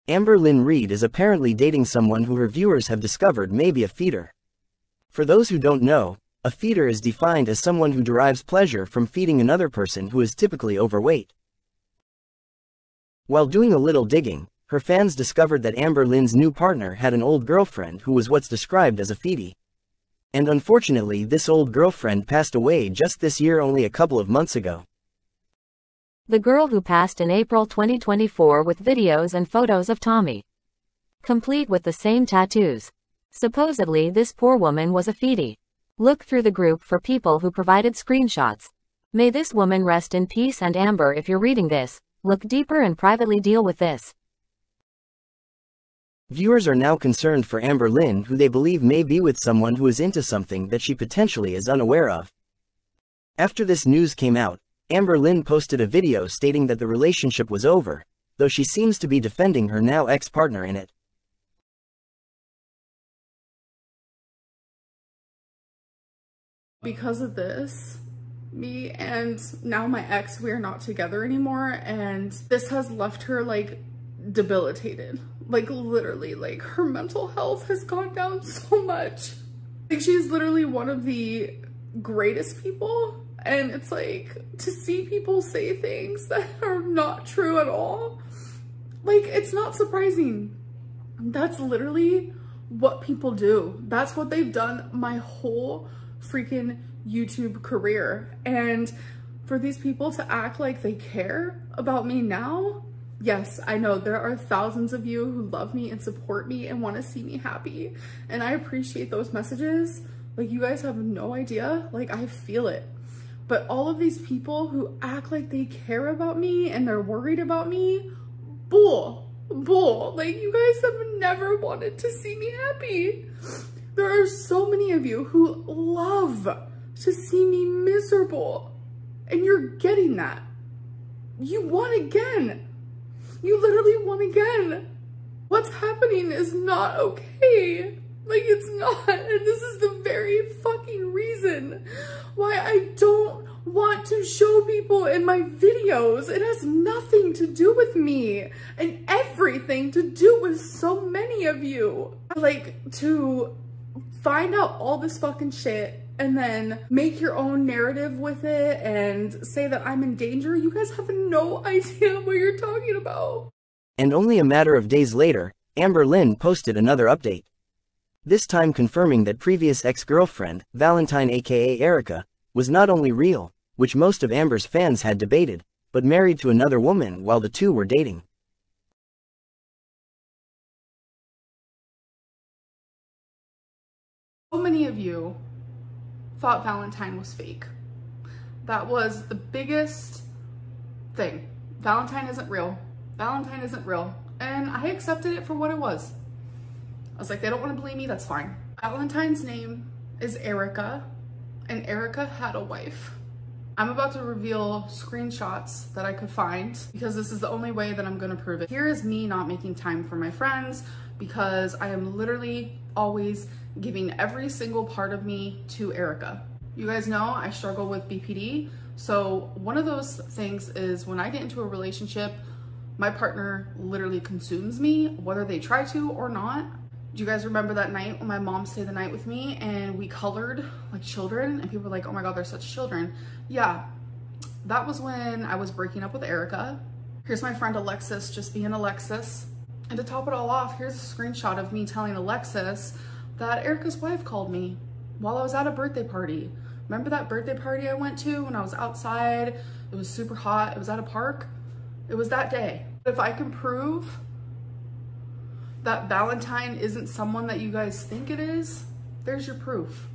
Amber Lynn Reid is apparently dating someone who her viewers have discovered may be a feeder. For those who don't know, a feeder is defined as someone who derives pleasure from feeding another person who is typically overweight. While doing a little digging, her fans discovered that Amber Lynn's new partner had an old girlfriend who was what's described as a feedie. And unfortunately, this old girlfriend passed away just this year, only a couple of months ago. The girl who passed in April 2024 with videos and photos of Tommy, complete with the same tattoos. Supposedly this poor woman was a feedie. Look through the group for people who provided screenshots. May this woman rest in peace, and Amber, if you're reading this, look deeper and privately deal with this. Viewers are now concerned for Amber Lynn, who they believe may be with someone who is into something that she potentially is unaware of. After this news came out, Amber Lynn posted a video stating that the relationship was over, though she seems to be defending her now ex-partner in it. Because of this, me and now my ex, we are not together anymore, and this has left her like debilitated. Like literally, like her mental health has gone down so much. Like she's literally one of the greatest people, and it's like to see people say things that are not true at all, like it's not surprising. That's literally what people do. That's what they've done my whole freaking YouTube career. And for these people to act like they care about me now, yes, I know there are thousands of you who love me and support me and want to see me happy, and I appreciate those messages. Like, you guys have no idea, like I feel it. But all of these people who act like they care about me and they're worried about me, bull. Like, you guys have never wanted to see me happy. There are so many of you who love to see me miserable, and you're getting that. You won again. You literally won again. What's happening is not okay. Like, it's not. And this is the very fucking reason why I don't want to show people in my videos. It has nothing to do with me and everything to do with so many of you. Like, to find out all this fucking shit and then make your own narrative with it and say that I'm in danger. You guys have no idea what you're talking about. And only a matter of days later, Amber Lynn posted another update. This time confirming that previous ex-girlfriend, Valentine aka Erica, was not only real, which most of Amber's fans had debated, but married to another woman while the two were dating. So many of you thought Valentine was fake. That was the biggest thing. Valentine isn't real. Valentine isn't real. And I accepted it for what it was. I was like, they don't want to believe me, that's fine. Valentine's name is Erica, and Erica had a wife. I'm about to reveal screenshots that I could find because this is the only way that I'm gonna prove it. Here is me not making time for my friends because I am literally always giving every single part of me to Erica. You guys know I struggle with BPD. So one of those things is when I get into a relationship, my partner literally consumes me, whether they try to or not. Do you guys remember that night when my mom stayed the night with me and we colored like children and people were like, oh my God, they're such children. Yeah, that was when I was breaking up with Erica. Here's my friend Alexis just being Alexis. And to top it all off, here's a screenshot of me telling Alexis that Erica's wife called me while I was at a birthday party. Remember that birthday party I went to when I was outside? It was super hot, it was at a park. It was that day. If I can prove that Valentine isn't someone that you guys think it is, there's your proof.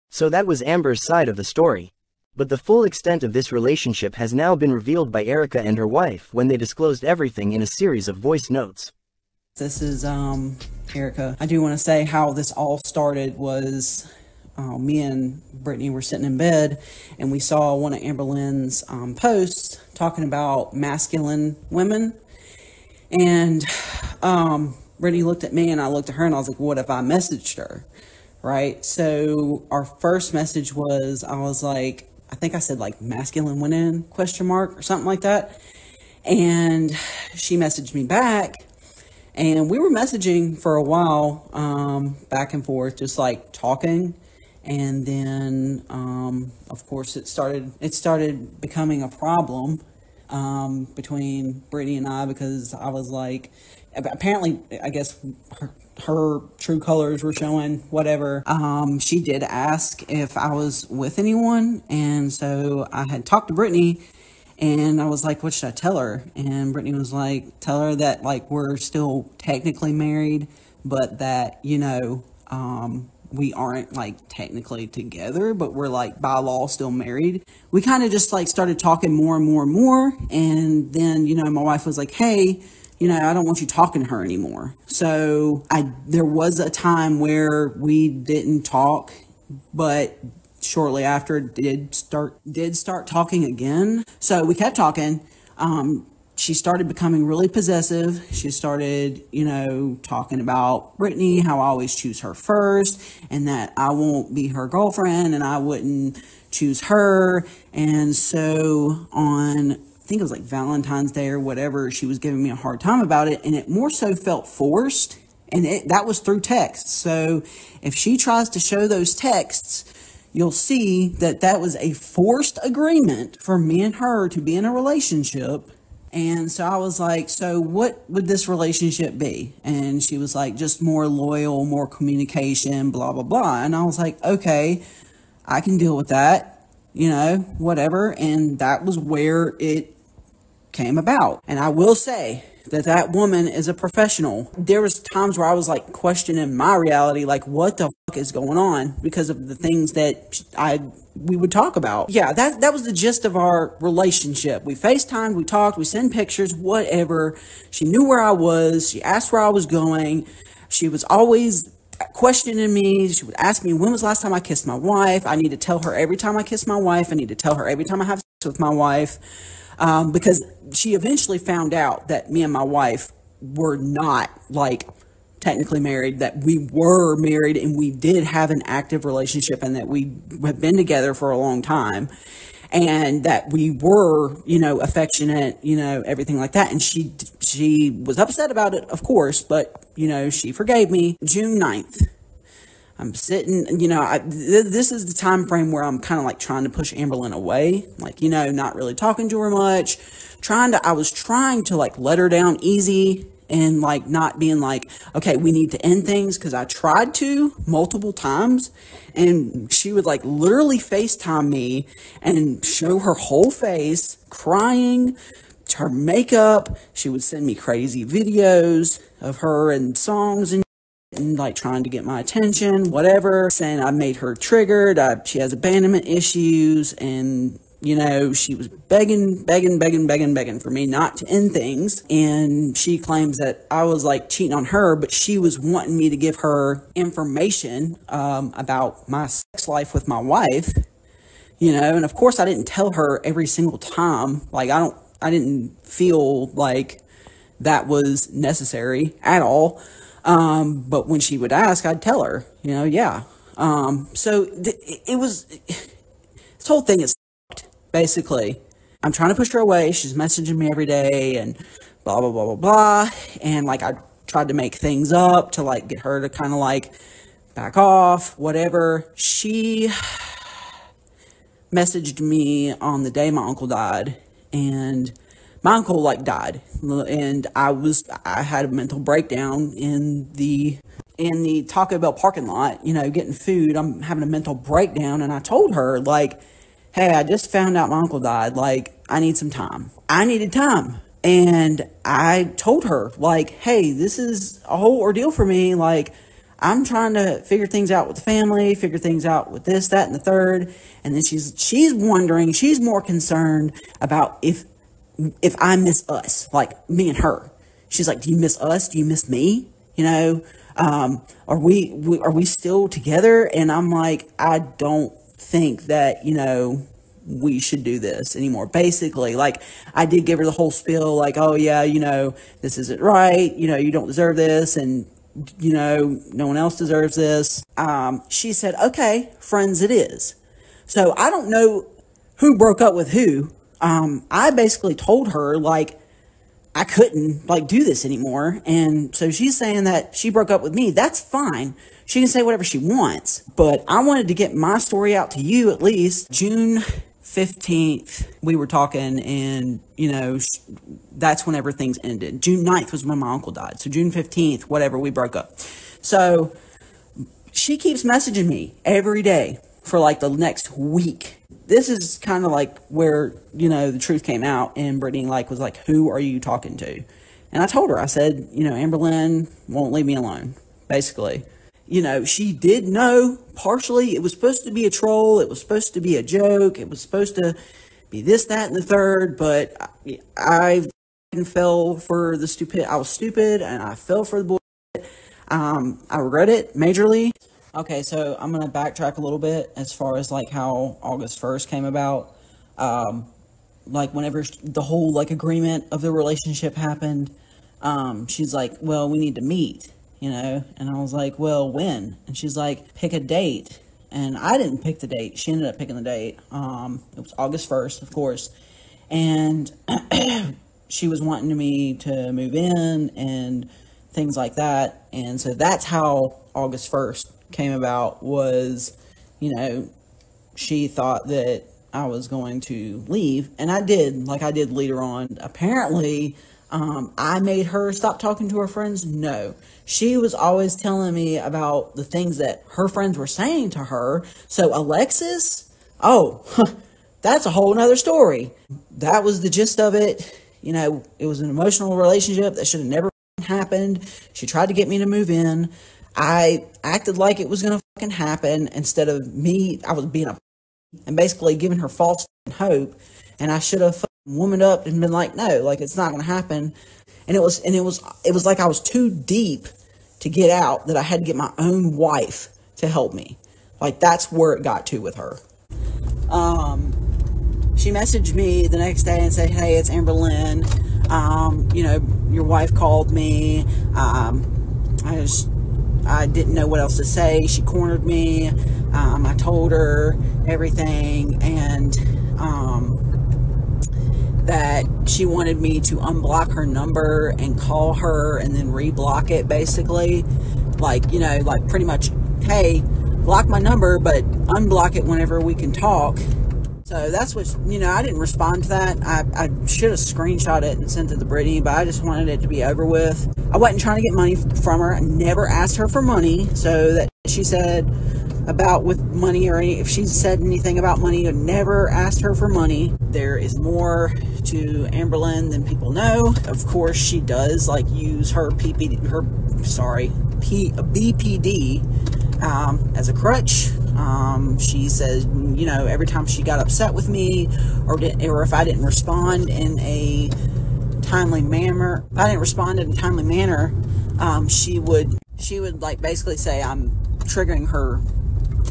So that was Amber's side of the story. But the full extent of this relationship has now been revealed by Erica and her wife when they disclosed everything in a series of voice notes. This is Erica. I do want to say how this all started was me and Brittany were sitting in bed and we saw one of Amber Lynn's posts talking about masculine women. And Brittany looked at me and I looked at her and I was like, what if I messaged her? Right? So our first message was, I was like, I think I said like masculine women ? Or something like that. And she messaged me back And we were messaging for a while, back and forth, just like talking. And then, of course, it started becoming a problem, between Brittany and I, because I was like, apparently, I guess her true colors were showing, whatever. She did ask if I was with anyone, and so I had talked to Brittany, and I was like, what should I tell her? And Brittany was like, tell her that, like, we're still technically married, but that, you know, we aren't, like, technically together, but we're, like, by law still married. We kind of just, like, started talking more and more and more, and then, you know, my wife was like, hey, you know, I don't want you talking to her anymore. So there was a time where we didn't talk, but shortly after did start talking again. So we kept talking. She started becoming really possessive. She started, you know, talking about Brittany, how I always choose her first, and that I won't be her girlfriend, and I wouldn't choose her. And so on, I think it was like Valentine's Day or whatever, she was giving me a hard time about it, and it more so felt forced, and that was through text. So if she tries to show those texts, you'll see that that was a forced agreement for me and her to be in a relationship. And so I was like, so what would this relationship be? And she was like, just more loyal, more communication, blah, blah, blah. And I was like, okay, I can deal with that, you know, whatever. And that was where it came about. And I will say that woman is a professional. There was times where I was like questioning my reality, like what the fuck is going on, because of the things that we would talk about. Yeah, that was the gist of our relationship. We FaceTimed, we talked, we sent pictures, whatever. She knew where I was. She asked where I was going. She was always questioning me. She would ask me, when was the last time I kissed my wife? I need to tell her every time I kiss my wife. I need to tell her every time I have sex with my wife. Because she eventually found out that me and my wife were not, like, technically married, that we were married and we did have an active relationship, and that we have been together for a long time, and that we were, you know, affectionate, you know, everything like that. And she was upset about it, of course, but, you know, she forgave me. June 9th. I'm sitting, you know, this is the time frame where I'm kind of like trying to push Amberlynn away, like, you know, not really talking to her much, I was trying to like let her down easy, and like not being like, okay, we need to end things, because I tried to multiple times, and she would like literally FaceTime me and show her whole face, crying, her makeup. She would send me crazy videos of her and songs and like trying to get my attention, whatever, saying I made her triggered, she has abandonment issues, and, you know, she was begging for me not to end things. And she claims that I was like cheating on her, but she was wanting me to give her information about my sex life with my wife, you know. And of course I didn't tell her every single time. Like I didn't feel like that was necessary at all. But when she would ask, I'd tell her, you know, yeah. So this whole thing is basically, I'm trying to push her away. She's messaging me every day and blah, blah, blah, blah, blah. And like, I tried to make things up to like get her to kind of like back off, whatever. She messaged me on the day my uncle died, and my uncle like died, and I had a mental breakdown in the Taco Bell parking lot, you know, getting food. I'm having a mental breakdown, and I told her like, hey, I just found out my uncle died. Like, I need some time. I needed time. And I told her like, hey, this is a whole ordeal for me. Like, I'm trying to figure things out with the family, figure things out with this, that, and the third. And then she's wondering, she's more concerned about if I miss us, like me and her. She's like, do you miss us? Do you miss me? You know, are we still together? And I'm like, I don't think that, you know, we should do this anymore. Basically, like, I did give her the whole spiel, like, oh yeah, you know, this isn't right. You know, you don't deserve this. And, you know, no one else deserves this. She said, okay, friends it is. So I don't know who broke up with who. I basically told her, like, I couldn't like do this anymore. And so she's saying that she broke up with me. That's fine. She can say whatever she wants, but I wanted to get my story out to you at least. June 15th, we were talking, and, you know, that's whenever things ended. June 9th was when my uncle died. So June 15th, whatever, we broke up. So she keeps messaging me every day for like the next week. This is kind of like where, you know, the truth came out, and Brittany like was like, who are you talking to? And I told her, I said, you know, Amberlynn won't leave me alone, basically. You know, she did know partially it was supposed to be a troll. It was supposed to be a joke. It was supposed to be this, that, and the third. But I fell for the stupid. I was stupid, and I fell for the bullshit. I regret it majorly. Okay, so I'm going to backtrack a little bit as far as like how August 1st came about. Like whenever the whole like agreement of the relationship happened, she's like, well, we need to meet. You know, and I was like, well, when? And she's like, pick a date. And I didn't pick the date. She ended up picking the date. It was August 1st, of course. And she was wanting me to move in and things like that. And so that's how August 1st came about, was, you know, she thought that I was going to leave. And I did, like I did later on. Apparently, I made her stop talking to her friends. No, she was always telling me about the things that her friends were saying to her. So Alexis, oh, that's a whole nother story. That was the gist of it. You know, it was an emotional relationship that should have never happened. She tried to get me to move in. I acted like it was going to fucking happen instead of me. I was being a and basically giving her false hope. And I should have womaned up and been like, no, like it's not going to happen. And it was like I was too deep to get out, that I had to get my own wife to help me. Like that's where it got to with her. She messaged me the next day and said, hey, it's Amberlynn. You know, your wife called me. I didn't know what else to say. She cornered me. I told her everything, and that she wanted me to unblock her number and call her and then reblock it, basically. Like, you know, like pretty much, hey, block my number, but unblock it whenever we can talk. So that's what, you know, I didn't respond to that. I should have screenshot it and sent it to Brittany, but I just wanted it to be over with. I wasn't trying to get money from her. I never asked her for money. So that she said about with money, or if she said anything about money, I never asked her for money. There is more to Amberlynn than people know. Of course, she does like use her BPD as a crutch. She says, you know, every time she got upset with me, or if I didn't respond in a timely manner, she would like basically say I'm triggering her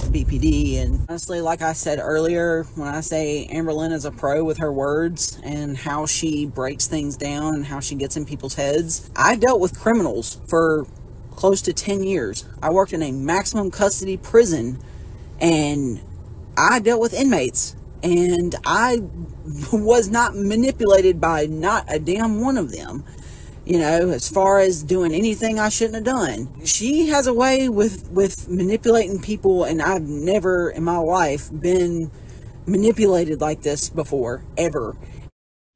BPD. And honestly, like I said earlier, when I say Amberlynn is a pro with her words and how she breaks things down and how she gets in people's heads, I dealt with criminals for close to 10 years. I worked in a maximum custody prison, and I dealt with inmates, and I was not manipulated by not a damn one of them. You know, as far as doing anything I shouldn't have done. She has a way with manipulating people, and I've never in my life been manipulated like this before, ever.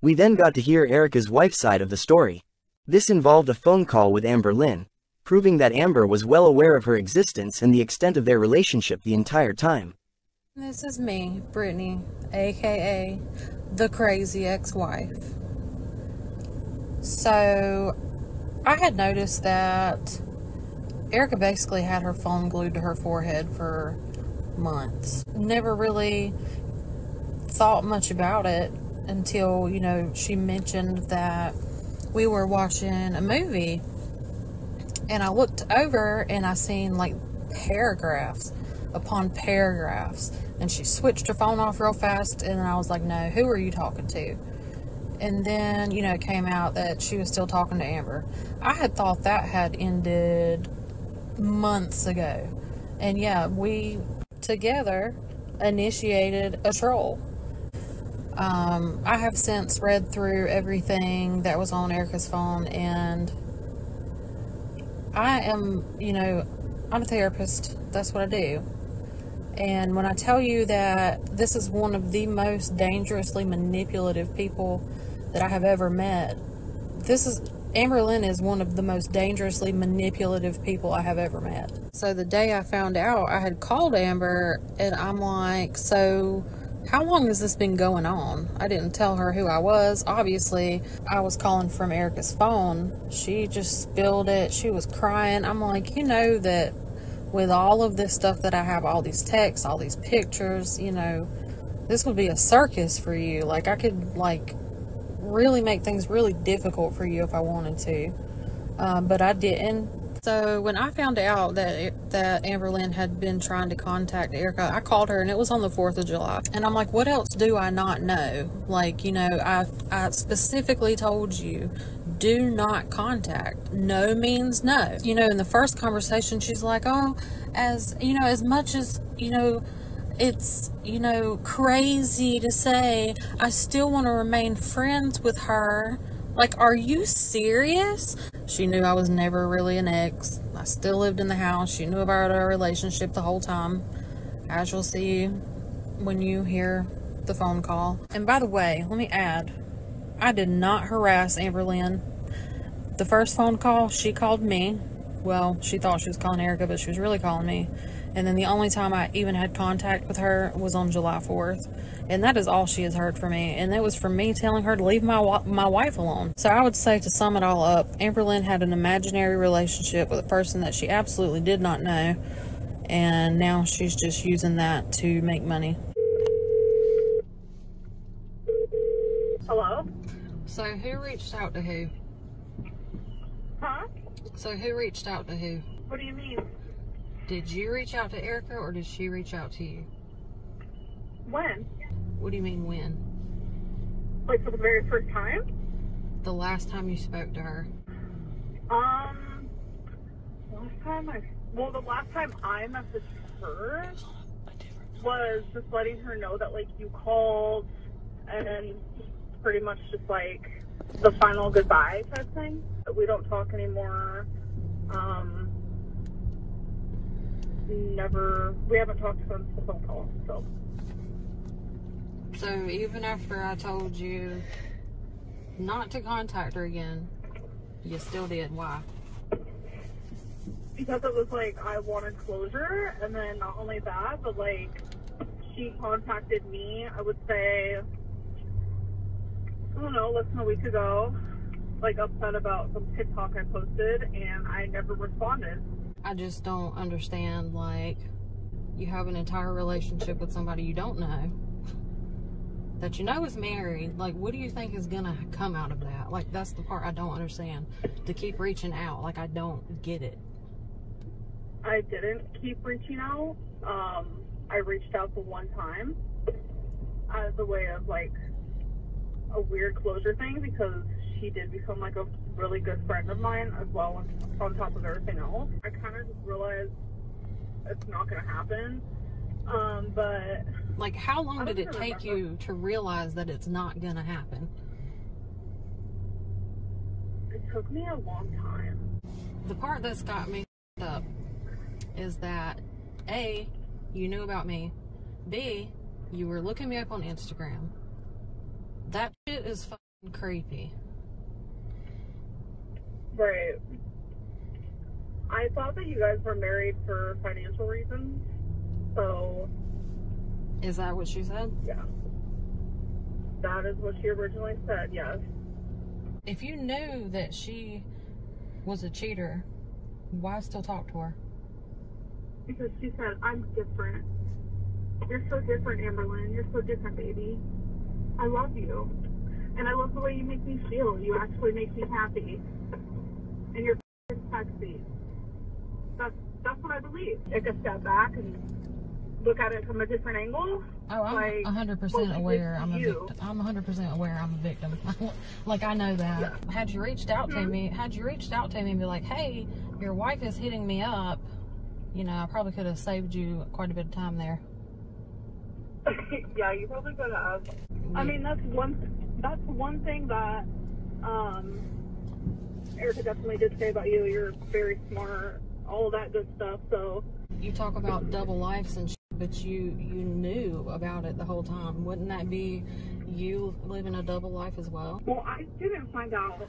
We then got to hear Erica's wife's side of the story. This involved a phone call with Amberlynn, proving that Amber was well aware of her existence and the extent of their relationship the entire time. This is me, Brittany, aka the crazy ex-wife. So, I had noticed that Erica basically had her phone glued to her forehead for months. Never really thought much about it until, you know, she mentioned that we were watching a movie, and I looked over and I seen like paragraphs upon paragraphs, and she switched her phone off real fast, and I was like, no, who are you talking to? And then, you know, it came out that she was still talking to Amber. I had thought that had ended months ago. And yeah, we together initiated a troll. I have since read through everything that was on Erica's phone, and I am, you know, I'm a therapist. That's what I do. And when I tell you that this is one of the most dangerously manipulative people that I have ever met, Amber Lynn is one of the most dangerously manipulative people I have ever met. So the day I found out, I had called Amber, and I'm like, so how long has this been going on? I didn't tell her who I was. Obviously, I was calling from Erica's phone. She just spilled it. She was crying. I'm like, you know that with all of this stuff that I have, all these texts, all these pictures, you know, this would be a circus for you. Like, I could, like, really make things really difficult for you if I wanted to. But I didn't. So when I found out that Amber Lynn had been trying to contact Erica, I called her, and it was on the 4th of July. And I'm like, what else do I not know? Like, you know, I specifically told you, do not contact. No means no. You know, in the first conversation, she's like, oh, as, you know, as much as, you know, it's, you know, crazy to say, I still want to remain friends with her. Like, are you serious? She knew I was never really an ex. I still lived in the house. She knew about our relationship the whole time, as you'll see when you hear the phone call. And by the way, let me add, I did not harass Amber Lynn. The first phone call, she called me. Well, she thought she was calling Erica, but she was really calling me. And then the only time I even had contact with her was on July 4th. And that is all she has heard from me. And that was from me telling her to leave my wife alone. So I would say, to sum it all up, Amber Lynn had an imaginary relationship with a person that she absolutely did not know. And now she's just using that to make money. Hello? So who reached out to who? Huh? So who reached out to who? What do you mean? Did you reach out to Erica, or did she reach out to you? When? What do you mean when? Like, for the very first time? The last time you spoke to her. The last time I messaged her was just letting her know that, like, you called, and then pretty much just, like, the final goodbye type thing. We don't talk anymore. We haven't talked since the phone call, so. So even after I told you not to contact her again, you still did. Why? Because it was like, I wanted closure, and then not only that, but like, she contacted me, I would say, I don't know, less than a week ago, like upset about some TikTok I posted, and I never responded. I just don't understand, like, you have an entire relationship with somebody you don't know, that you know is married. Like, what do you think is gonna come out of that? Like, that's the part I don't understand. To keep reaching out, like, I don't get it. I didn't keep reaching out. I reached out the one time as a way of, like, a weird closure thing, because she did become, like, a really good friend of mine as well, on top of everything else. I kind of just realized it's not gonna happen. But like, how long did it take you to realize that it's not gonna happen? It took me a long time. The part that's got me up is that A, you knew about me. B, you were looking me up on Instagram. That shit is fucking creepy. Right. I thought that you guys were married for financial reasons, so... Is that what she said? Yeah. That is what she originally said, yes. If you knew that she was a cheater, why still talk to her? Because she said, I'm different. You're so different, Amber Lynn. You're so different, baby. I love you. And I love the way you make me feel. You actually make me happy. And you're sexy. That's what I believe. Take a step back and look at it from a different angle. Oh, I'm like, 100% aware I'm a victim. I'm 100% aware I'm a victim. Like, I know that. Yeah. Had you reached out to me, and be like, hey, your wife is hitting me up, you know, I probably could have saved you quite a bit of time there. Yeah, you probably could have. I mean, that's one thing that Erica definitely did say about you. You're very smart, all of that good stuff. So you talk about double lives and shit, but you knew about it the whole time. Wouldn't that be you living a double life as well? Well, I didn't find out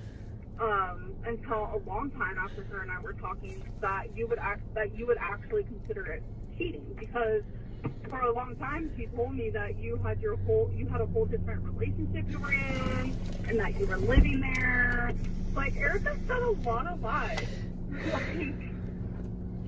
until a long time after her and I were talking that you would actually consider it cheating, because for a long time she told me that you had a whole different relationship you were in and that you were living there. Like, Erica said a lot of lies. Like,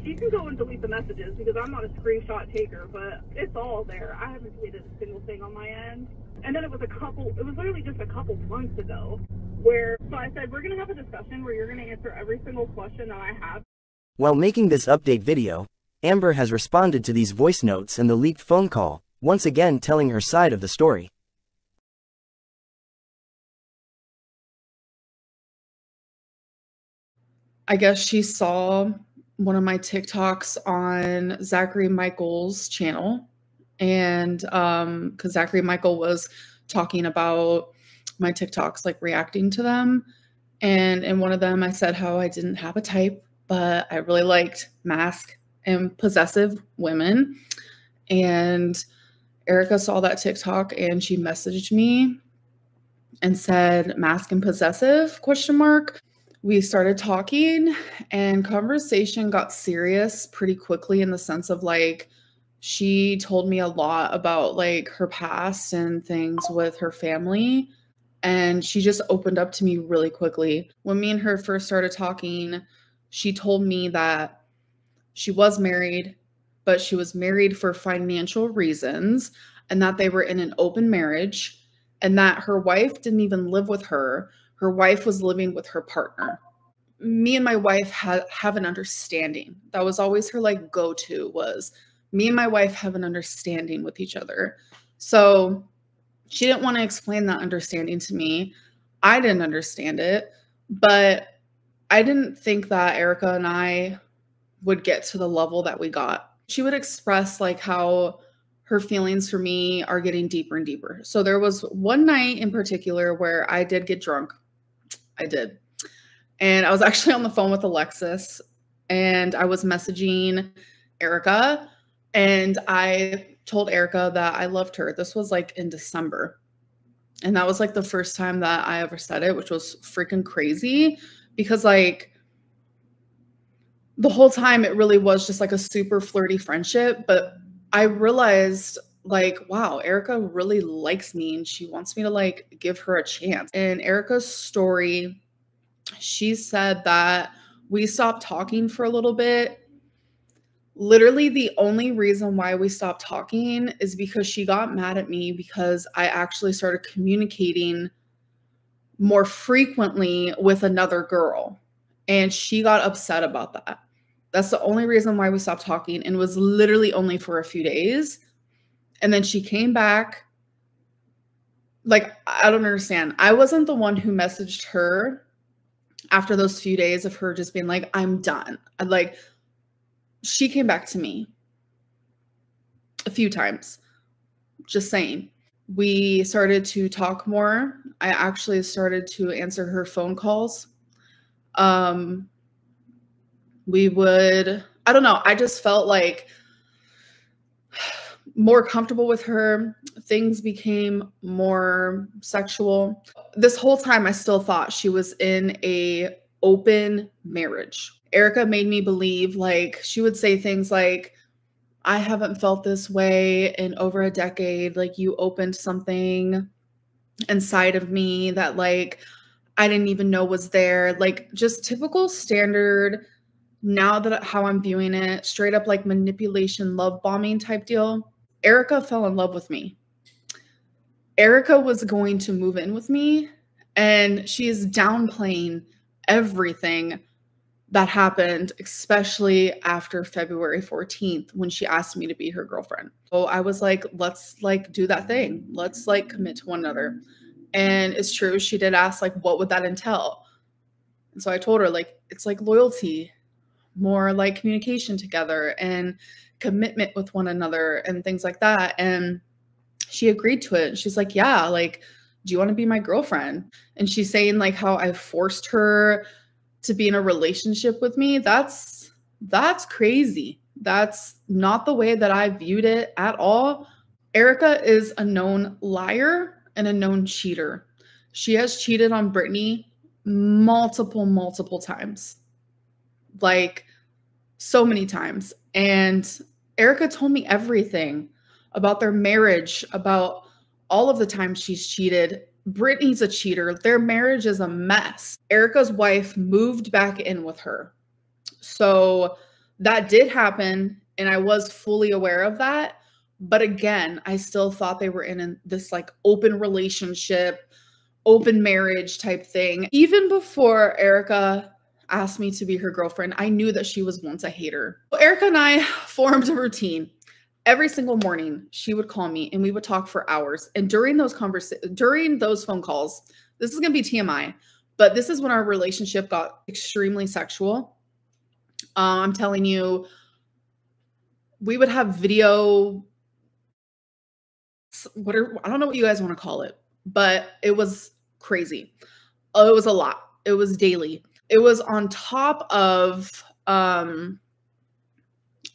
she can go and delete the messages because I'm not a screenshot taker, but it's all there. I haven't deleted a single thing on my end. And then it was literally just a couple months ago so I said, we're going to have a discussion where you're going to answer every single question that I have. While making this update video, Amber has responded to these voice notes and the leaked phone call, once again telling her side of the story. I guess she saw one of my TikToks on Zachary Michael's channel, and because Zachary Michael was talking about my TikToks, like reacting to them, and in one of them I said how I didn't have a type, but I really liked mask and possessive women. And Erica saw that TikTok and she messaged me and said mask and possessive ? We started talking and conversation got serious pretty quickly, in the sense of like she told me a lot about like her past and things with her family, and she just opened up to me really quickly. When me and her first started talking, she told me that she was married, but she was married for financial reasons, and that they were in an open marriage, and that her wife didn't even live with her. Her wife was living with her partner. Me and my wife have an understanding. That was always her like go-to, was me and my wife have an understanding with each other. So she didn't want to explain that understanding to me. I didn't understand it, but I didn't think that Erica and I would get to the level that we got. She would express like how her feelings for me are getting deeper and deeper. So there was one night in particular where I did get drunk. I did. And I was actually on the phone with Alexis, and I was messaging Erica, and I told Erica that I loved her. This was like in December. And that was like the first time that I ever said it, which was freaking crazy, because like the whole time it really was just like a super flirty friendship. But I realized like, wow, Erica really likes me and she wants me to like give her a chance. In Erica's story, she said that we stopped talking for a little bit. Literally the only reason why we stopped talking is because she got mad at me because I actually started communicating more frequently with another girl, and she got upset about that. That's the only reason why we stopped talking, and it was literally only for a few days. And then she came back. Like, I don't understand. I wasn't the one who messaged her after those few days of her just being like, I'm done. Like, she came back to me a few times, just saying. We started to talk more. I actually started to answer her phone calls. We would, I don't know, I just felt like more comfortable with her. Things became more sexual. This whole time I still thought she was in a open marriage. Erica made me believe, like, she would say things like, I haven't felt this way in over a decade. Like, you opened something inside of me that like I didn't even know was there. Like, just typical standard, now that how I'm viewing it, straight up like manipulation, love bombing type deal. Erica fell in love with me. Erica was going to move in with me, and she is downplaying everything that happened, especially after February 14th when she asked me to be her girlfriend. So I was like, let's like do that thing. Let's like commit to one another. And it's true, she did ask like, what would that entail? And so I told her like, it's like loyalty, more like communication together and commitment with one another and things like that. And she agreed to it. She's like, yeah, like, do you want to be my girlfriend? And she's saying like how I forced her to be in a relationship with me. That's crazy. That's not the way that I viewed it at all. Erica is a known liar and a known cheater. She has cheated on Brittany multiple times. Like, so many times. And Erica told me everything about their marriage, about all of the times she's cheated. Brittany's a cheater. Their marriage is a mess. Erica's wife moved back in with her. So that did happen, and I was fully aware of that. But again, I still thought they were in this like open relationship, open marriage type thing. Even before Erica asked me to be her girlfriend, I knew that she was once a hater. So Erica and I formed a routine. Every single morning, she would call me and we would talk for hours. And during those phone calls, this is going to be TMI, but this is when our relationship got extremely sexual. I'm telling you, we would have video, I don't know what you guys want to call it, but it was crazy. Oh, it was a lot. It was daily. It was on top of,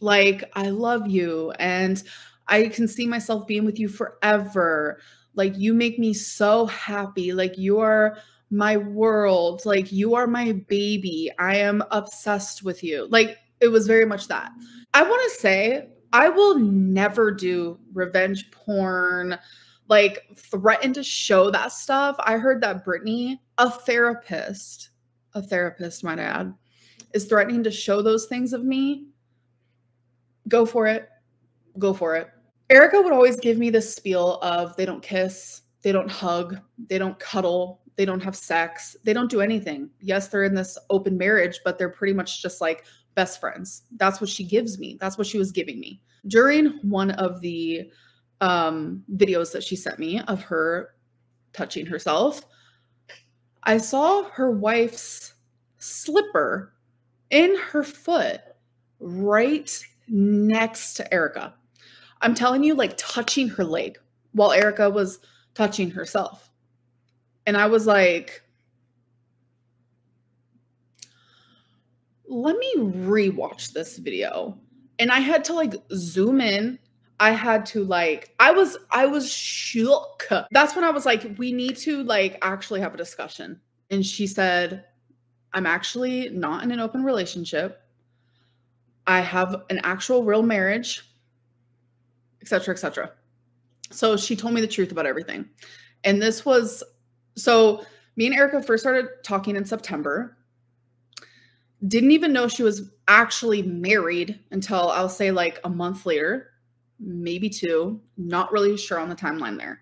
like, I love you and I can see myself being with you forever. Like, you make me so happy. Like, you are my world. Like, you are my baby. I am obsessed with you. Like, it was very much that. I want to say I will never do revenge porn, like threaten to show that stuff. I heard that Brittany, a therapist might I add, is threatening to show those things of me. Go for it. Go for it. Erica would always give me this spiel of they don't kiss, they don't hug, they don't cuddle, they don't have sex, they don't do anything. Yes, they're in this open marriage, but they're pretty much just like best friends. That's what she gives me. That's what she was giving me. During one of the videos that she sent me of her touching herself, I saw her wife's slipper in her foot right next to Erica. I'm telling you, like touching her leg while Erica was touching herself. And I was like, let me rewatch this video. And I had to like zoom in. I had to like, I was shook. That's when I was like, we need to like actually have a discussion. And she said, I'm actually not in an open relationship. I have an actual real marriage, etc., etc. So she told me the truth about everything. And this was, so me and Erica first started talking in September. Didn't even know she was actually married until I'll say like a month later, maybe two, not really sure on the timeline there.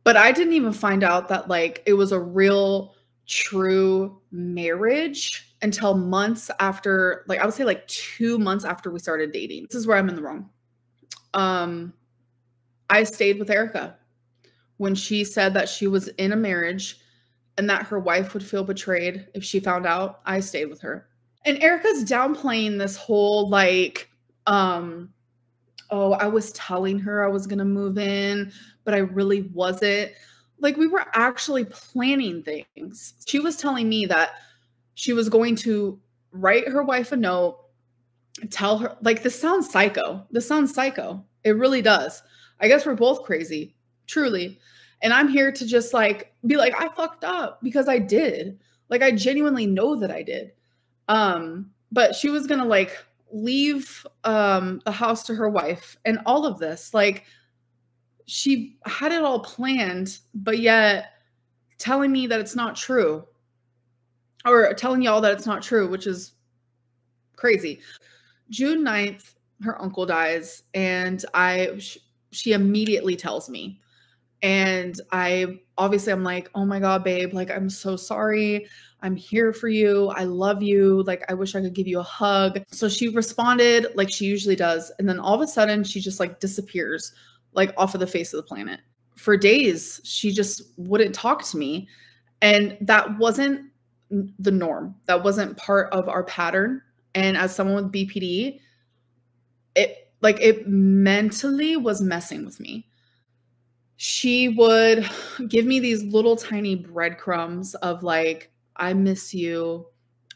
But I didn't even find out that like it was a real true marriage until months after, like I would say like 2 months after we started dating. This is where I'm in the wrong. I stayed with Erica when she said that she was in a marriage and that her wife would feel betrayed if she found out. I stayed with her. And Erica's downplaying this whole like, oh, I was telling her I was going to move in, but I really wasn't. Like, we were actually planning things. She was telling me that she was going to write her wife a note, tell her, like, this sounds psycho. This sounds psycho. It really does. I guess we're both crazy, truly. And I'm here to just like, be like, I fucked up because I did. Like, I genuinely know that I did. But she was going to like leave the house to her wife and all of this. Like, she had it all planned, but yet telling me that it's not true, or telling y'all that it's not true, which is crazy. June 9th, her uncle dies, and she immediately tells me. And I'm like, oh my God, babe, like, I'm so sorry. I'm here for you. I love you. Like, I wish I could give you a hug. So she responded like she usually does. And then all of a sudden she just like disappears, like off of the face of the planet. For days, she just wouldn't talk to me. And that wasn't the norm. That wasn't part of our pattern. And as someone with BPD, it mentally was messing with me. she would give me these little tiny breadcrumbs of like, I miss you,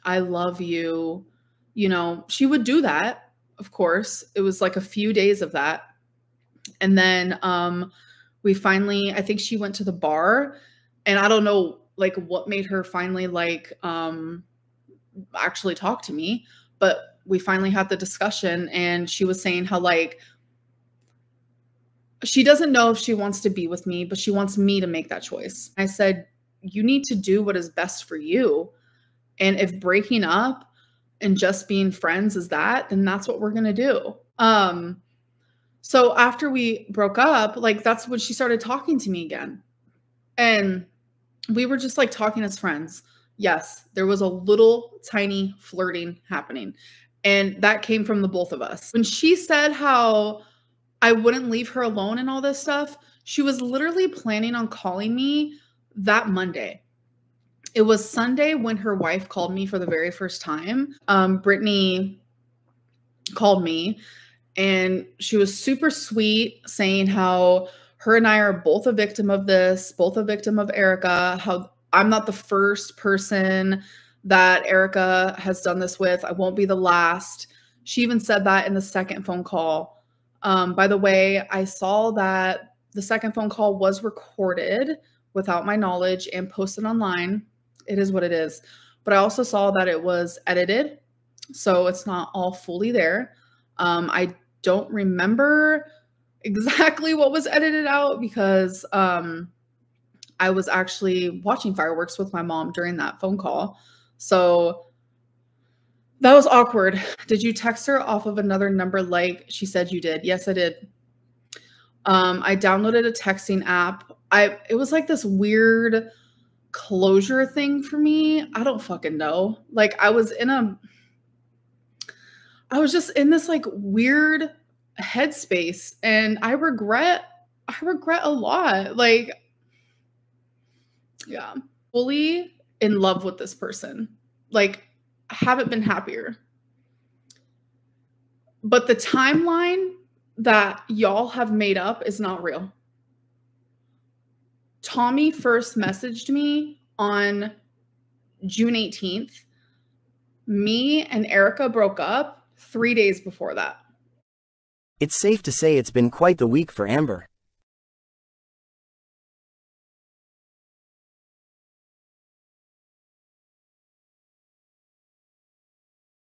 I love you. You know, she would do that, of course. It was like a few days of that. And then we finally, I think she went to the bar, and I don't know like what made her finally like actually talk to me, but we finally had the discussion, and she was saying how like she doesn't know if she wants to be with me, but she wants me to make that choice. I said, you need to do what is best for you. And if breaking up and just being friends is that, then that's what we're going to do. So after we broke up, like that's when she started talking to me again. And we were just like talking as friends. Yes, there was a little tiny flirting happening. And that came from the both of us. When she said how I wouldn't leave her alone and all this stuff, she was literally planning on calling me that Monday. It was Sunday when her wife called me for the very first time. Brittany called me, and she was super sweet, saying how her and I are both a victim of this, both a victim of Erica, how I'm not the first person that Erica has done this with. I won't be the last. She even said that in the second phone call. By the way, I saw that the second phone call was recorded without my knowledge and posted online. It is what it is. But I also saw that it was edited, so it's not all fully there. I don't remember exactly what was edited out because I was actually watching fireworks with my mom during that phone call. So that was awkward. Did you text her off of another number like she said you did? Yes, I did. I downloaded a texting app. It was like this weird closure thing for me. I don't fucking know. Like I was just in this like weird headspace, and I regret a lot. Like, yeah, fully in love with this person. Like, I haven't been happier. But the timeline that y'all have made up is not real. Tommy first messaged me on June 18th. Me and Erica broke up 3 days before that. It's safe to say it's been quite the week for Amber.